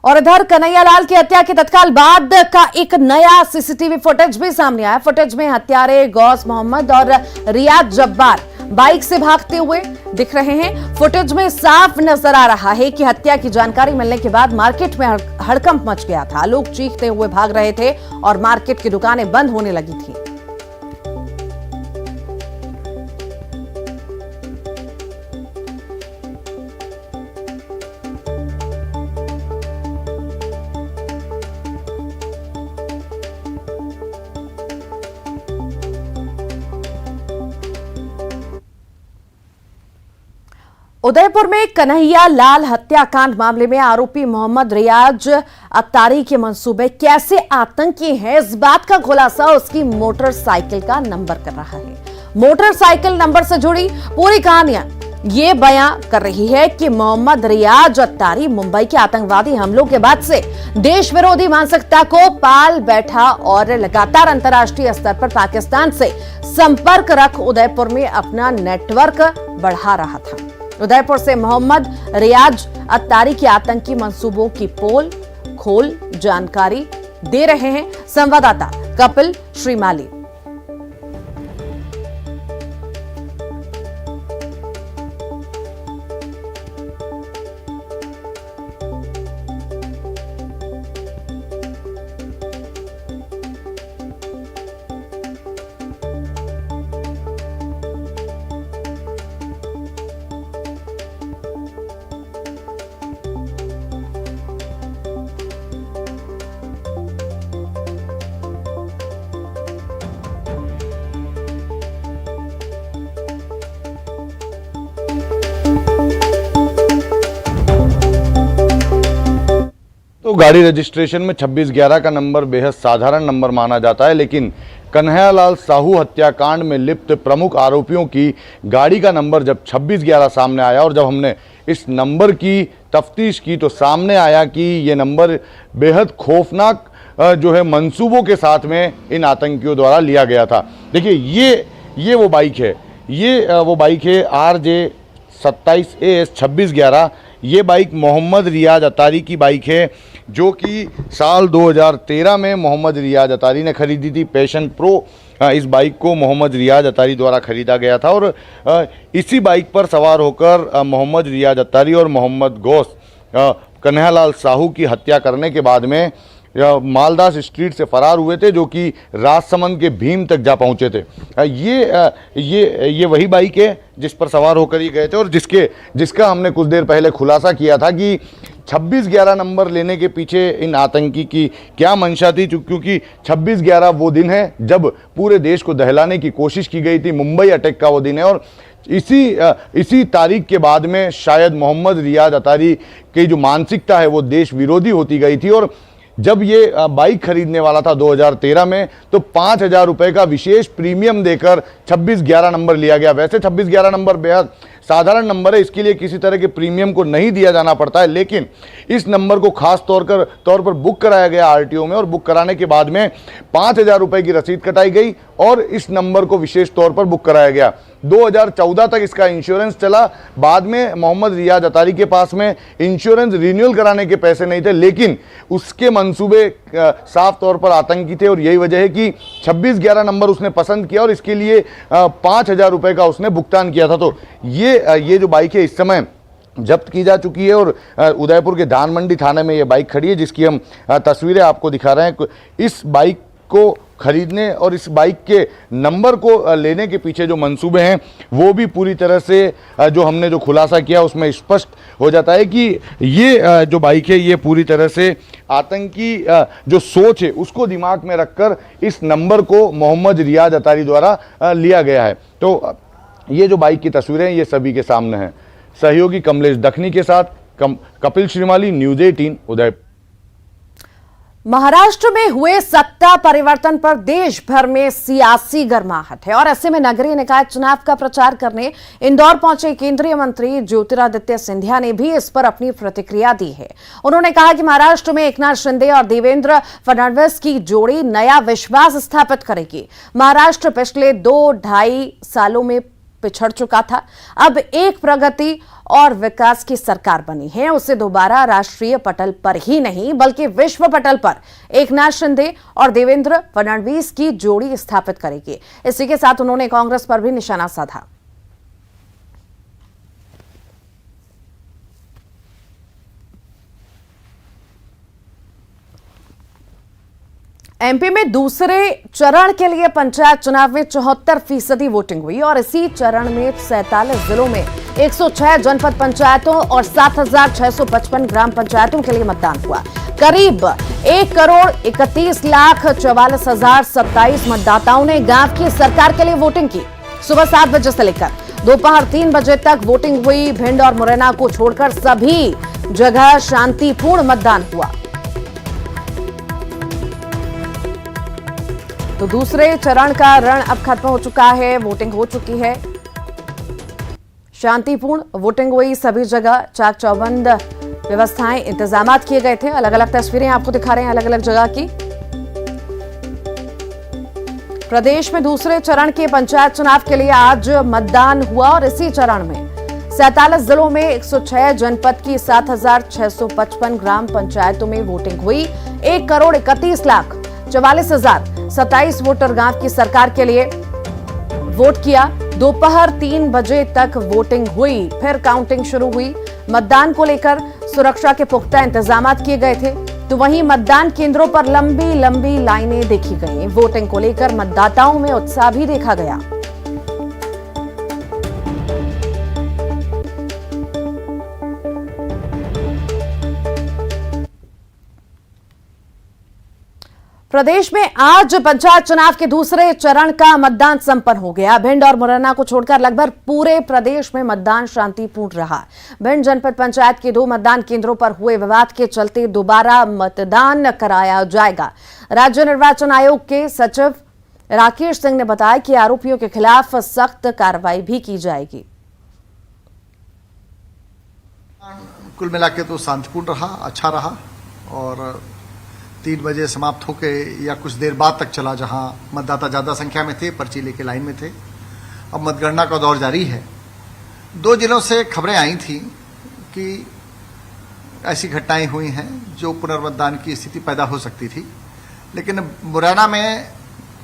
और इधर कन्हैयालाल की हत्या के तत्काल बाद का एक नया सीसीटीवी फुटेज भी सामने आया। फुटेज में हत्यारे गौस मोहम्मद और रियाज जब्बार बाइक से भागते हुए दिख रहे हैं। फुटेज में साफ नजर आ रहा है कि हत्या की जानकारी मिलने के बाद मार्केट में हड़कंप मच गया था। लोग चीखते हुए भाग रहे थे और मार्केट की दुकानें बंद होने लगी थी। उदयपुर में कन्हैयालाल हत्याकांड मामले में आरोपी मोहम्मद रियाज अत्तारी के मंसूबे कैसे आतंकी हैं, इस बात का खुलासा उसकी मोटरसाइकिल का नंबर कर रहा है। मोटरसाइकिल नंबर से जुड़ी पूरी कहानियां ये बयां कर रही है कि मोहम्मद रियाज अत्तारी मुंबई के आतंकवादी हमलों के बाद से देश विरोधी मानसिकता को पाल बैठा और लगातार अंतर्राष्ट्रीय स्तर पर पाकिस्तान से संपर्क रख उदयपुर में अपना नेटवर्क बढ़ा रहा था। उदयपुर से मोहम्मद रियाज अत्तारी के आतंकी मंसूबों की पोल खोल जानकारी दे रहे हैं संवाददाता कपिल श्रीमाली। तो गाड़ी रजिस्ट्रेशन में 2611 का नंबर बेहद साधारण नंबर माना जाता है, लेकिन कन्हैयालाल साहू हत्याकांड में लिप्त प्रमुख आरोपियों की गाड़ी का नंबर जब 2611 सामने आया और जब हमने इस नंबर की तफ्तीश की तो सामने आया कि ये नंबर बेहद खौफनाक जो है मंसूबों के साथ में इन आतंकियों द्वारा लिया गया था। देखिए ये वो बाइक है, ये वो बाइक है RJ 27 AS 2611। ये बाइक मोहम्मद रियाज अत्तारी की बाइक है, जो कि साल 2013 में मोहम्मद रियाज अत्तारी ने खरीदी थी। पैशन प्रो इस बाइक को मोहम्मद रियाज अत्तारी द्वारा खरीदा गया था और इसी बाइक पर सवार होकर मोहम्मद रियाज अत्तारी और मोहम्मद गौस कन्हैयालाल साहू की हत्या करने के बाद में मालदास स्ट्रीट से फरार हुए थे, जो कि राजसमंद के भीम तक जा पहुंचे थे। ये वही बाइक है जिस पर सवार होकर ये गए थे और जिसका हमने कुछ देर पहले खुलासा किया था कि 2611 नंबर लेने के पीछे इन आतंकी की क्या मंशा थी, क्योंकि 2611 वो दिन है जब पूरे देश को दहलाने की कोशिश की गई थी। मुंबई अटैक का वो दिन है और इसी तारीख के बाद में शायद मोहम्मद रियाज अत्तारी की जो मानसिकता है वो देश विरोधी होती गई थी। और जब ये बाइक खरीदने वाला था 2013 में तो 5000 रुपये का विशेष प्रीमियम देकर 2611 नंबर लिया गया। वैसे 2611 नंबर बेहद साधारण नंबर है, इसके लिए किसी तरह के प्रीमियम को नहीं दिया जाना पड़ता है, लेकिन इस नंबर को खास तौर पर बुक कराया गया RTO में और बुक कराने के बाद में 5000 रुपये की रसीद कटाई गई और इस नंबर को विशेष तौर पर बुक कराया गया। 2014 तक इसका इंश्योरेंस चला। बाद में मोहम्मद रियाज अत्तारी के पास में इंश्योरेंस रिन्यूअल कराने के पैसे नहीं थे, लेकिन उसके मंसूबे साफ तौर पर आतंकी थे और यही वजह है कि 2611 नंबर उसने पसंद किया और इसके लिए 5000 रुपये का उसने भुगतान किया था। तो ये जो बाइक है इस समय जब्त की जा चुकी है और उदयपुर के धान मंडी थाने में ये बाइक खड़ी है, जिसकी हम तस्वीरें आपको दिखा रहे हैं। इस बाइक को खरीदने और इस बाइक के नंबर को लेने के पीछे जो मंसूबे हैं वो भी पूरी तरह से जो हमने जो खुलासा किया उसमें स्पष्ट हो जाता है कि ये जो बाइक है ये पूरी तरह से आतंकी जो सोच है उसको दिमाग में रखकर इस नंबर को मोहम्मद रियाज अत्तारी द्वारा लिया गया है। तो ये जो बाइक की तस्वीरें ये सभी के सामने हैं। सहयोगी कमलेश दखनी के साथ कपिल श्रीमाली, न्यूज़ 18 उदयपुर। महाराष्ट्र में हुए सत्ता परिवर्तन पर देश भर में सियासी गर्माहट है और ऐसे में नगरीय निकाय चुनाव का प्रचार करने इंदौर पहुंचे केंद्रीय मंत्री ज्योतिरादित्य सिंधिया ने भी इस पर अपनी प्रतिक्रिया दी है। उन्होंने कहा कि महाराष्ट्र में एकनाथ शिंदे और देवेंद्र फडणवीस की जोड़ी नया विश्वास स्थापित करेगी। महाराष्ट्र पिछले 2-2.5 सालों में पिछड़ चुका था। अब एक प्रगति और विकास की सरकार बनी है, उसे दोबारा राष्ट्रीय पटल पर ही नहीं बल्कि विश्व पटल पर एकनाथ शिंदे और देवेंद्र फडणवीस की जोड़ी स्थापित करेगी। इसी के साथ उन्होंने कांग्रेस पर भी निशाना साधा। एमपी में दूसरे चरण के लिए पंचायत चुनाव में 74% वोटिंग हुई और इसी चरण में 47 जिलों में 106 जनपद पंचायतों और 7,655 ग्राम पंचायतों के लिए मतदान हुआ। करीब 1,31,44,027 मतदाताओं ने गांव की सरकार के लिए वोटिंग की। सुबह 7 बजे से लेकर दोपहर 3 बजे तक वोटिंग हुई। भिंड और मुरैना को छोड़कर सभी जगह शांतिपूर्ण मतदान हुआ। तो दूसरे चरण का रण अब खत्म हो चुका है, वोटिंग हो चुकी है, शांतिपूर्ण वोटिंग हुई। सभी जगह चाक चौबंद व्यवस्थाएं, इंतजामात किए गए थे। अलग अलग तस्वीरें आपको दिखा रहे हैं अलग अलग जगह की। प्रदेश में दूसरे चरण के पंचायत चुनाव के लिए आज मतदान हुआ और इसी चरण में 47 जिलों में 106 जनपद की 7,655 ग्राम पंचायतों में वोटिंग हुई। 1,31,44,027 वोटर गांव की सरकार के लिए वोट किया। दोपहर 3 बजे तक वोटिंग हुई, फिर काउंटिंग शुरू हुई। मतदान को लेकर सुरक्षा के पुख्ता इंतजामात किए गए थे। तो वहीं मतदान केंद्रों पर लंबी लंबी लाइनें देखी गईं। वोटिंग को लेकर मतदाताओं में उत्साह भी देखा गया। प्रदेश में आज पंचायत चुनाव के दूसरे चरण का मतदान संपन्न हो गया। भिंड और मुरैना को छोड़कर लगभग पूरे प्रदेश में मतदान शांतिपूर्ण रहा। भिंड जनपद पंचायत के 2 मतदान केंद्रों पर हुए विवाद के चलते दोबारा मतदान कराया जाएगा। राज्य निर्वाचन आयोग के सचिव राकेश सिंह ने बताया कि आरोपियों के खिलाफ सख्त कार्रवाई भी की जाएगी। कुल मिला के तो शांतिपूर्ण रहा, अच्छा रहा और 3 बजे समाप्त होके या कुछ देर बाद तक चला, जहां मतदाता ज्यादा संख्या में थे, पर्ची लेके लाइन में थे। अब मतगणना का दौर जारी है। 2 जिलों से खबरें आई थी कि ऐसी घटनाएं हुई हैं जो पुनर्मतदान की स्थिति पैदा हो सकती थी, लेकिन मुरैना में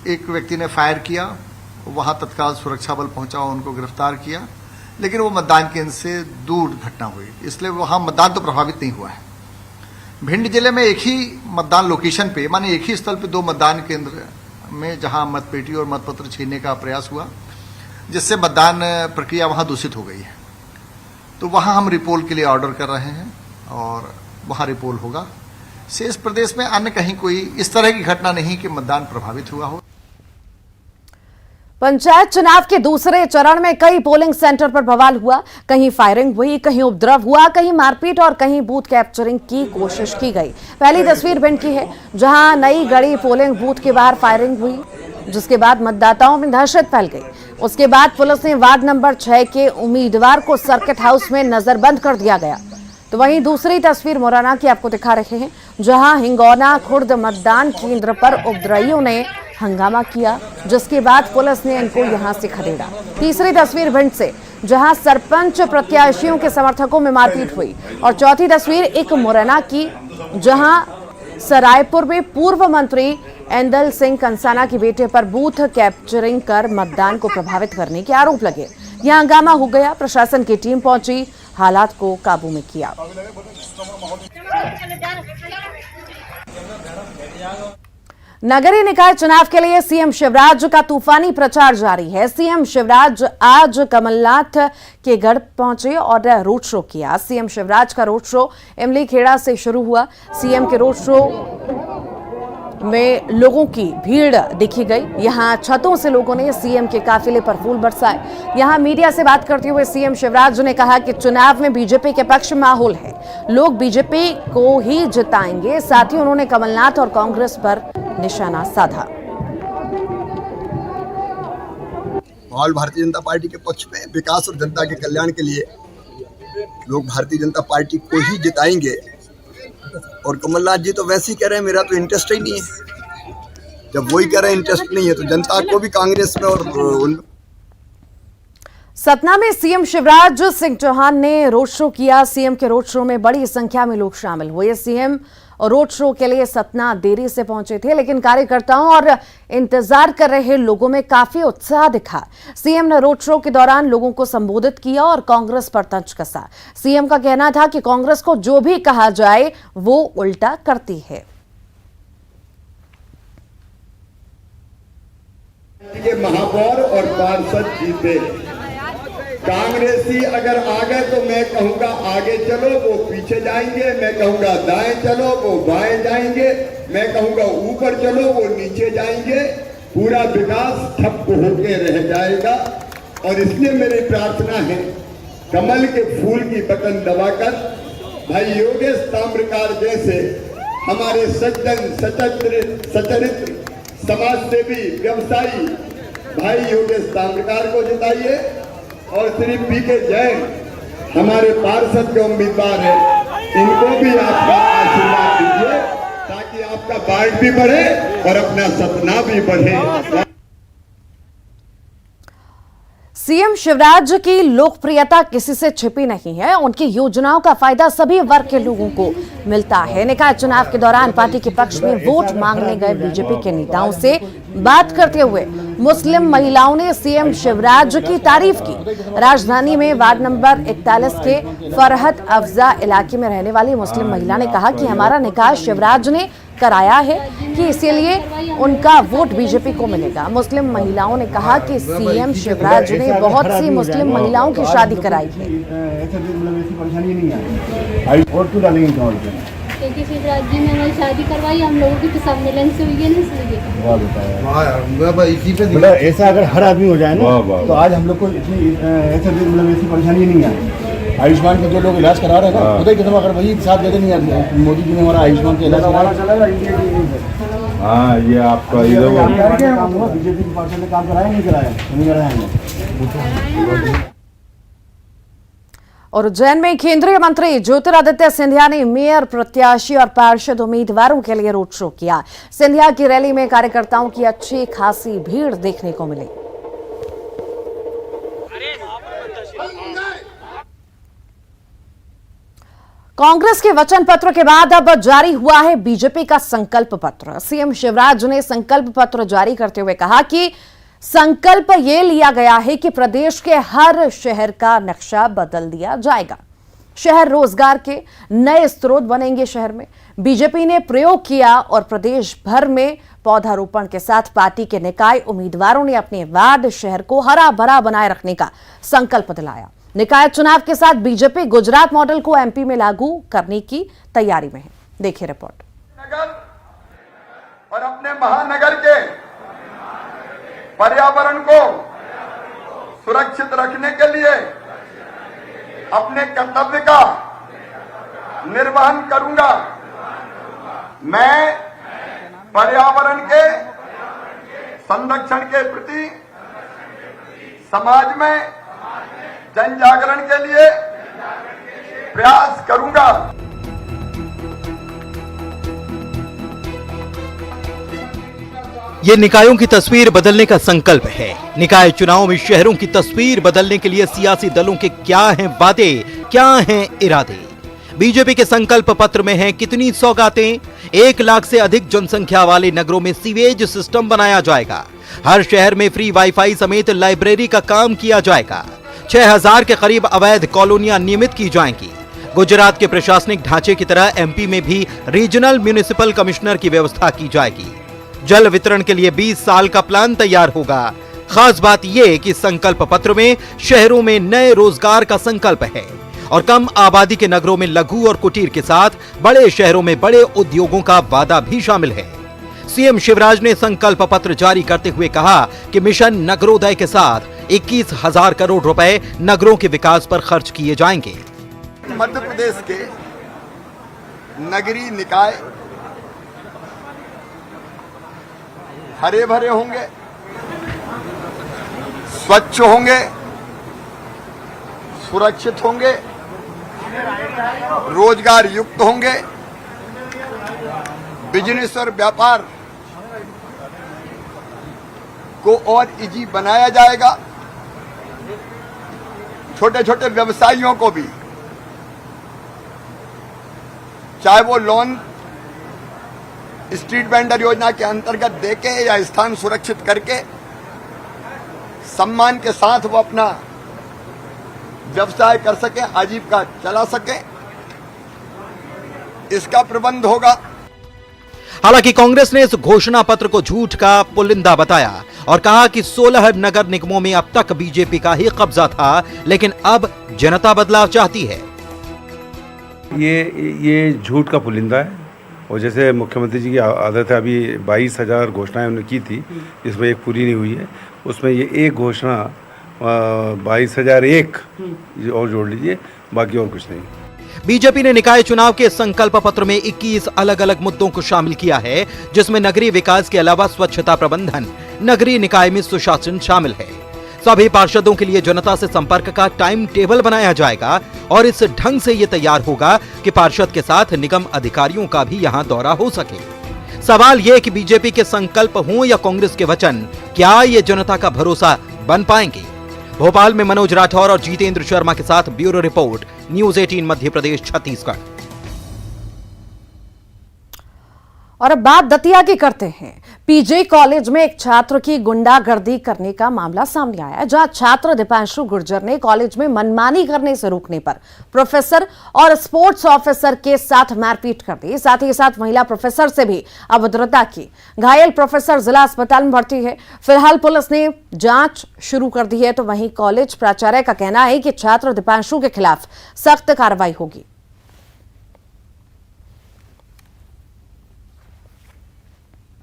एक व्यक्ति ने फायर किया, वहां तत्काल सुरक्षा बल पहुंचा, उनको गिरफ्तार किया, लेकिन वो मतदान केंद्र से दूर घटना हुई, इसलिए वहां मतदान तो प्रभावित नहीं हुआ है। भिंड जिले में एक ही मतदान लोकेशन पे, माने एक ही स्थल पे 2 मतदान केंद्र में जहां मतपेटी और मतपत्र छीनने का प्रयास हुआ, जिससे मतदान प्रक्रिया वहां दूषित हो गई है। तो वहां हम रिपोल के लिए ऑर्डर कर रहे हैं और वहां रिपोल होगा। शेष प्रदेश में अन्य कहीं कोई इस तरह की घटना नहीं कि मतदान प्रभावित हुआ हो। पंचायत चुनाव के दूसरे चरण में कई पोलिंग सेंटर पर बवाल हुआ। कहीं फायरिंग हुई, कहीं उपद्रव हुआ, कहीं मारपीट और कहीं बूथ कैप्चरिंग की कोशिश की गई। पहली तस्वीर भिंड की है, जहां नई गढ़ी पोलिंग बूथ के बाहर फायरिंग हुई, जिसके बाद मतदाताओं में दहशत फैल गई। उसके बाद पुलिस ने वार्ड नंबर 6 के उम्मीदवार को सर्किट हाउस में नजरबंद कर दिया गया। तो वहीं दूसरी तस्वीर मुरैना की आपको दिखा रहे हैं, जहां हिंगौना खुर्द मतदान केंद्र पर उपद्रवियों ने हंगामा किया, जिसके बाद पुलिस ने इनको यहां से खदेड़ा। तीसरी तस्वीर भिंड से, जहां सरपंच प्रत्याशियों के समर्थकों में मारपीट हुई। और चौथी तस्वीर एक मुरैना की, जहां सरायपुर में पूर्व मंत्री एंदल सिंह कंसाना के बेटे पर बूथ कैप्चरिंग कर मतदान को प्रभावित करने के आरोप लगे। यहां हंगामा हो गया, प्रशासन की टीम पहुंची, हालात को काबू में किया। नगरीय निकाय चुनाव के लिए सीएम शिवराज का तूफानी प्रचार जारी है। सीएम शिवराज आज कमलनाथ के गढ़ पहुंचे और रोड शो किया। सीएम शिवराज का रोड शो इमली खेड़ा से शुरू हुआ। सीएम के रोड शो में लोगों की भीड़ देखी गई। यहां छतों से लोगों ने सीएम के काफिले पर फूल बरसाए। यहां मीडिया से बात करते हुए सीएम शिवराज ने कहा कि चुनाव में बीजेपी के पक्ष में माहौल है, लोग बीजेपी को ही जिताएंगे। साथ ही उन्होंने कमलनाथ और कांग्रेस पर निशाना साधा। माहौल भारतीय जनता पार्टी के पक्ष में, विकास और जनता के कल्याण के लिए लोग भारतीय जनता पार्टी को ही जिताएंगे। और कमलनाथ जी तो वैसे ही कह रहे हैं, मेरा तो इंटरेस्ट ही नहीं है। जब वही कह रहे हैं इंटरेस्ट नहीं है, तो जनता को भी कांग्रेस में और सतना में सीएम शिवराज सिंह चौहान ने रोड शो किया। सीएम के रोड शो में बड़ी संख्या में लोग शामिल हुए। सीएम रोड शो के लिए सतना देरी से पहुंचे थे, लेकिन कार्यकर्ताओं और इंतजार कर रहे लोगों में काफी उत्साह दिखा। सीएम ने रोड शो के दौरान लोगों को संबोधित किया और कांग्रेस पर तंज कसा। सीएम का कहना था कि कांग्रेस को जो भी कहा जाए वो उल्टा करती है। महापौर और पार्षद जीते, कांग्रेसी अगर आ गए तो मैं कहूंगा आगे चलो, वो पीछे जाएंगे। मैं कहूंगा दाएं चलो, वो बाएं जाएंगे। मैं कहूंगा ऊपर चलो, वो नीचे जाएंगे। पूरा विकास ठप होके रह जाएगा। और इसलिए मेरी प्रार्थना है, कमल के फूल की बटन दबाकर भाई योगेश ताम्रकार जैसे हमारे सज्जन सचरित्र समाजसेवी व्यवसायी भाई योगेश ताम्रकार को जिताइए। और श्री पीके जैन हमारे पार्षद के उम्मीदवार हैं, इनको भी आपका आशीर्वाद दीजिए ताकि आपका वार्ड भी बढ़े और अपना सपना भी बढ़े। सीएम शिवराज की लोकप्रियता किसी से छिपी नहीं है। उनकी योजनाओं का फायदा सभी वर्ग के लोगों को मिलता है। निकाय चुनाव के दौरान पार्टी के पक्ष में वोट मांगने गए बीजेपी के नेताओं से बात करते हुए मुस्लिम महिलाओं ने सीएम शिवराज की तारीफ की। राजधानी में वार्ड नंबर 41 के फरहत अफजा इलाके में रहने वाली मुस्लिम महिला ने कहा कि हमारा निकाह शिवराज ने कराया है कि इसीलिए उनका वोट बीजेपी को मिलेगा। मुस्लिम महिलाओं ने कहा कि सीएम शिवराज ने बहुत सी मुस्लिम महिलाओं की शादी कराई है। क्योंकि शिवराज जी ने हमारी शादी करवाई, हम लोगों की तो सम्मेलन से हुई है ना, इसलिए। ऐसा अगर हर आदमी हो जाए ना तो आज हम लोग को इतनी ऐसी परेशानी नहीं है। आयुष्मान के जो लोग इलाज करा रहे हैं ना, पता ही कितना अगर वही साथ देते नहीं आते। मोदी जी ने हमारा आयुष्मान का इलाज कराया। हाँ, ये आपका बीजेपी की पार्टी ने काम कराया नहीं कराया और उज्जैन में केंद्रीय मंत्री ज्योतिरादित्य सिंधिया ने मेयर प्रत्याशी और पार्षद उम्मीदवारों के लिए रोड शो किया। सिंधिया की रैली में कार्यकर्ताओं की अच्छी खासी भीड़ देखने को मिली। कांग्रेस के वचन पत्र के बाद अब जारी हुआ है बीजेपी का संकल्प पत्र। सीएम शिवराज ने संकल्प पत्र जारी करते हुए कहा कि संकल्प ये लिया गया है कि प्रदेश के हर शहर का नक्शा बदल दिया जाएगा। शहर रोजगार के नए स्रोत बनेंगे। शहर में बीजेपी ने प्रयोग किया और प्रदेश भर में पौधारोपण के साथ पार्टी के निकाय उम्मीदवारों ने अपने वार्ड शहर को हरा भरा बनाए रखने का संकल्प दिलाया। निकाय चुनाव के साथ बीजेपी गुजरात मॉडल को एमपी में लागू करने की तैयारी में है। देखिए रिपोर्ट। नगर और अपने महानगर के पर्यावरण को सुरक्षित रखने के लिए अपने कर्तव्य का निर्वहन करूंगा। मैं पर्यावरण के संरक्षण के प्रति समाज में जन जागरण के लिए प्रयास करूंगा। ये निकायों की तस्वीर बदलने का संकल्प है। निकाय चुनाव में शहरों की तस्वीर बदलने के लिए सियासी दलों के क्या हैं वादे, क्या हैं इरादे। बीजेपी के संकल्प पत्र में हैं कितनी सौगातें। 1 लाख से अधिक जनसंख्या वाले नगरों में सीवेज सिस्टम बनाया जाएगा। हर शहर में फ्री वाईफाई समेत लाइब्रेरी का काम किया जाएगा। 6000 के करीब अवैध कॉलोनियां नियमित की जाएंगी। गुजरात के प्रशासनिक ढांचे की तरह एमपी में भी रीजनल म्युनिसिपल कमिश्नर की व्यवस्था की जाएगी। जल वितरण के लिए 20 साल का प्लान तैयार होगा। खास बात यह कि संकल्प पत्र में शहरों में नए रोजगार का संकल्प है और कम आबादी के नगरों में लघु और कुटीर के साथ बड़े शहरों में बड़े उद्योगों का वादा भी शामिल है। सीएम शिवराज ने संकल्प पत्र जारी करते हुए कहा कि मिशन नगरोदय के साथ 21,000 करोड़ रुपए नगरों के विकास पर खर्च किए जाएंगे। मध्य प्रदेश के नगरीय निकाय हरे भरे होंगे, स्वच्छ होंगे, सुरक्षित होंगे, रोजगार युक्त होंगे, बिजनेस और व्यापार को और इजी बनाया जाएगा। छोटे छोटे व्यवसायियों को भी, चाहे वो लोन स्ट्रीट वेंडर योजना के अंतर्गत देके या स्थान सुरक्षित करके सम्मान के साथ वो अपना व्यवसाय कर सके, आजीविका चला सके, इसका प्रबंध होगा। हालांकि कांग्रेस ने इस घोषणा पत्र को झूठ का पुलिंदा बताया और कहा कि 16 नगर निगमों में अब तक बीजेपी का ही कब्जा था, लेकिन अब जनता बदलाव चाहती है। ये झूठ का पुलिंदा है। और जैसे मुख्यमंत्री जी की आदत है, अभी 22,000 घोषणाएं उन्होंने की थी, इसमें एक पूरी नहीं हुई है। उसमें ये एक घोषणा 22,001 और जोड़ लीजिए, बाकी और कुछ नहीं। बीजेपी ने निकाय चुनाव के संकल्प पत्र में 21 अलग अलग मुद्दों को शामिल किया है, जिसमें नगरीय विकास के अलावा स्वच्छता प्रबंधन, नगरीय निकाय में सुशासन शामिल है। सभी पार्षदों के लिए जनता से संपर्क का टाइम टेबल बनाया जाएगा और इस ढंग से ये तैयार होगा कि पार्षद के साथ निगम अधिकारियों का भी यहां दौरा हो सके। सवाल ये कि बीजेपी के संकल्प हों या कांग्रेस के वचन, क्या ये जनता का भरोसा बन पाएंगे? भोपाल में मनोज राठौर और जितेंद्र शर्मा के साथ bureau report, news 18 Madhya Pradesh Chhattisgarh. और अब बात दतिया की करते हैं। पीजे कॉलेज में एक छात्र की गुंडागर्दी करने का मामला सामने आया है, जहां छात्र दीपांशु गुर्जर ने कॉलेज में मनमानी करने से रोकने पर प्रोफेसर और स्पोर्ट्स ऑफिसर के साथ मारपीट कर दी। साथ ही साथ महिला प्रोफेसर से भी अभद्रता की। घायल प्रोफेसर जिला अस्पताल में भर्ती है। फिलहाल पुलिस ने जांच शुरू कर दी है, तो वहीं कॉलेज प्राचार्य का कहना है कि छात्र दीपांशु के खिलाफ सख्त कार्रवाई होगी।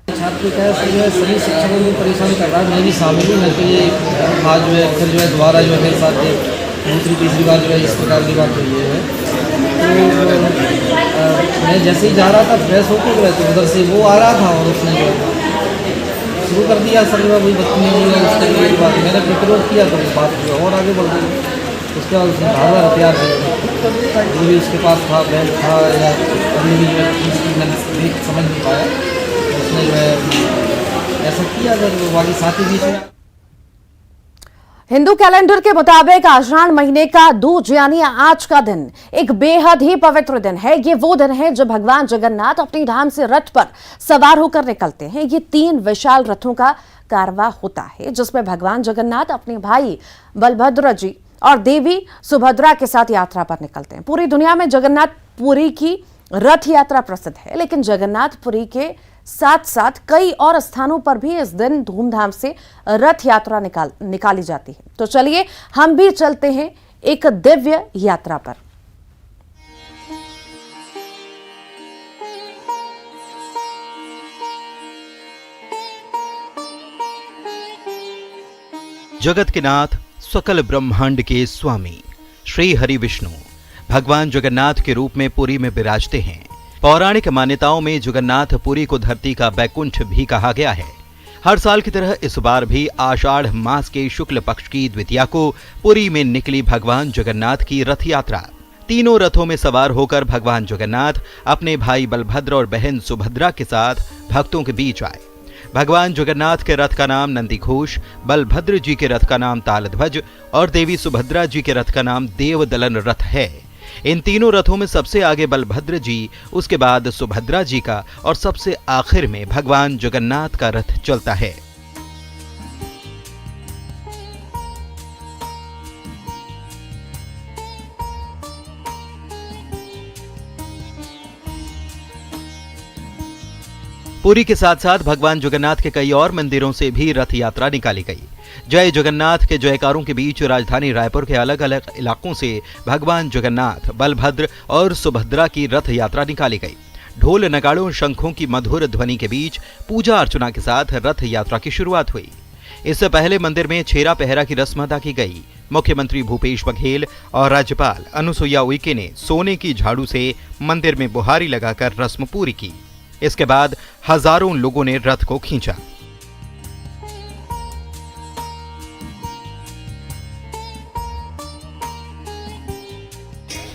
छात्र क्या है जो है सभी शिक्षकों को परेशान कर रहा है। मैं भी शामिल हूँ। मैं तो ये आज जो है फिर जो है दोबारा जो है मेरे साथ दूसरी तीसरी बार जो है इस प्रकार की बात हुई है। तो मैं जैसे ही जा रहा था फ्रेश होकर जो है तो उधर से वो आ रहा था और उसने जो है शुरू कर दिया। सर जो है वही बदतमीजी है उसके बात। मैंने प्रतिरोध किया तो बात जो और आगे बढ़ गई। उसके बाद उसने धारदार हथियार से जो भी उसके पास था, बेल्ट था या अभी भी जो है उसकी मैंने देख समझ नहीं पाया, उसने जो है ऐसा किया। अगर वाली साथी बीच में हिंदू कैलेंडर के मुताबिक आषाढ़ महीने का दूज यानी आज का दिन एक बेहद ही पवित्र दिन है। ये वो दिन है जब भगवान जगन्नाथ अपनी धाम से रथ पर सवार होकर निकलते हैं। ये 3 विशाल रथों का कारवा होता है, जिसमें भगवान जगन्नाथ अपने भाई बलभद्र जी और देवी सुभद्रा के साथ यात्रा पर निकलते हैं। पूरी दुनिया में जगन्नाथपुरी की रथ यात्रा प्रसिद्ध है, लेकिन जगन्नाथपुरी के साथ साथ कई और स्थानों पर भी इस दिन धूमधाम से रथ यात्रा निकाली जाती है। तो चलिए हम भी चलते हैं एक दिव्य यात्रा पर। जगत के नाथ, सकल ब्रह्मांड के स्वामी श्री हरि विष्णु भगवान जगन्नाथ के रूप में पुरी में विराजते हैं। पौराणिक मान्यताओं में जगन्नाथपुरी को धरती का बैकुंठ भी कहा गया है। हर साल की तरह इस बार भी आषाढ़ मास के शुक्ल पक्ष की द्वितीया को पुरी में निकली भगवान जगन्नाथ की रथ यात्रा। तीनों रथों में सवार होकर भगवान जगन्नाथ अपने भाई बलभद्र और बहन सुभद्रा के साथ भक्तों के बीच आए। भगवान जगन्नाथ के रथ का नाम नंदीघोष, बलभद्र जी के रथ का नाम तालध्वज और देवी सुभद्रा जी के रथ का नाम देवदलन रथ है। इन तीनों रथों में सबसे आगे बलभद्र जी, उसके बाद सुभद्रा जी का और सबसे आखिर में भगवान जगन्नाथ का रथ चलता है। पुरी के साथ साथ भगवान जगन्नाथ के कई और मंदिरों से भी रथ यात्रा निकाली गई। जय जगन्नाथ के जयकारों के बीच राजधानी रायपुर के अलग अलग इलाकों से भगवान जगन्नाथ, बलभद्र और सुभद्रा की रथ यात्रा निकाली गई। ढोल, नगाड़ों और शंखों की मधुर ध्वनि के बीच पूजा अर्चना के साथ रथ यात्रा की शुरुआत हुई। इससे पहले मंदिर में छेरा पहरा की रस्म अदा की गई। मुख्यमंत्री भूपेश बघेल और राज्यपाल अनुसुईया उइके ने सोने की झाड़ू से मंदिर में बुहारी लगाकर रस्म पूरी की। इसके बाद हजारों लोगों ने रथ को खींचा।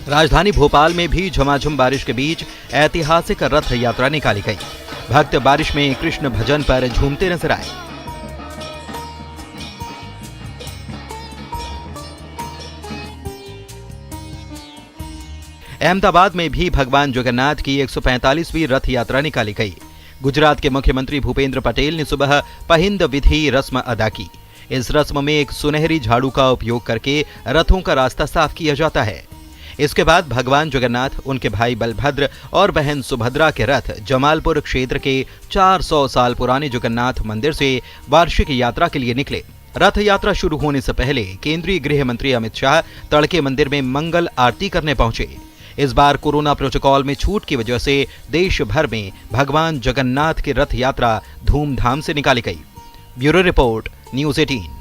राजधानी भोपाल में भी झमाझम बारिश के बीच ऐतिहासिक रथ यात्रा निकाली गई। भक्त बारिश में कृष्ण भजन पर झूमते नजर आए। अहमदाबाद में भी भगवान जगन्नाथ की 145वीं रथ यात्रा निकाली गई। गुजरात के मुख्यमंत्री भूपेंद्र पटेल ने सुबह पहिंद विधि रस्म अदा की। इस रस्म में एक सुनहरी झाड़ू का उपयोग करके रथों का रास्ता साफ किया जाता है। इसके बाद भगवान जगन्नाथ, उनके भाई बलभद्र और बहन सुभद्रा के रथ जमालपुर क्षेत्र के 400 साल पुराने जगन्नाथ मंदिर से वार्षिक यात्रा के लिए निकले। रथ यात्रा शुरू होने से पहले केंद्रीय गृह मंत्री अमित शाह तड़के मंदिर में मंगल आरती करने पहुंचे। इस बार कोरोना प्रोटोकॉल में छूट की वजह से देश भर में भगवान जगन्नाथ की रथ यात्रा धूमधाम से निकाली गई। Bureau report, news 18।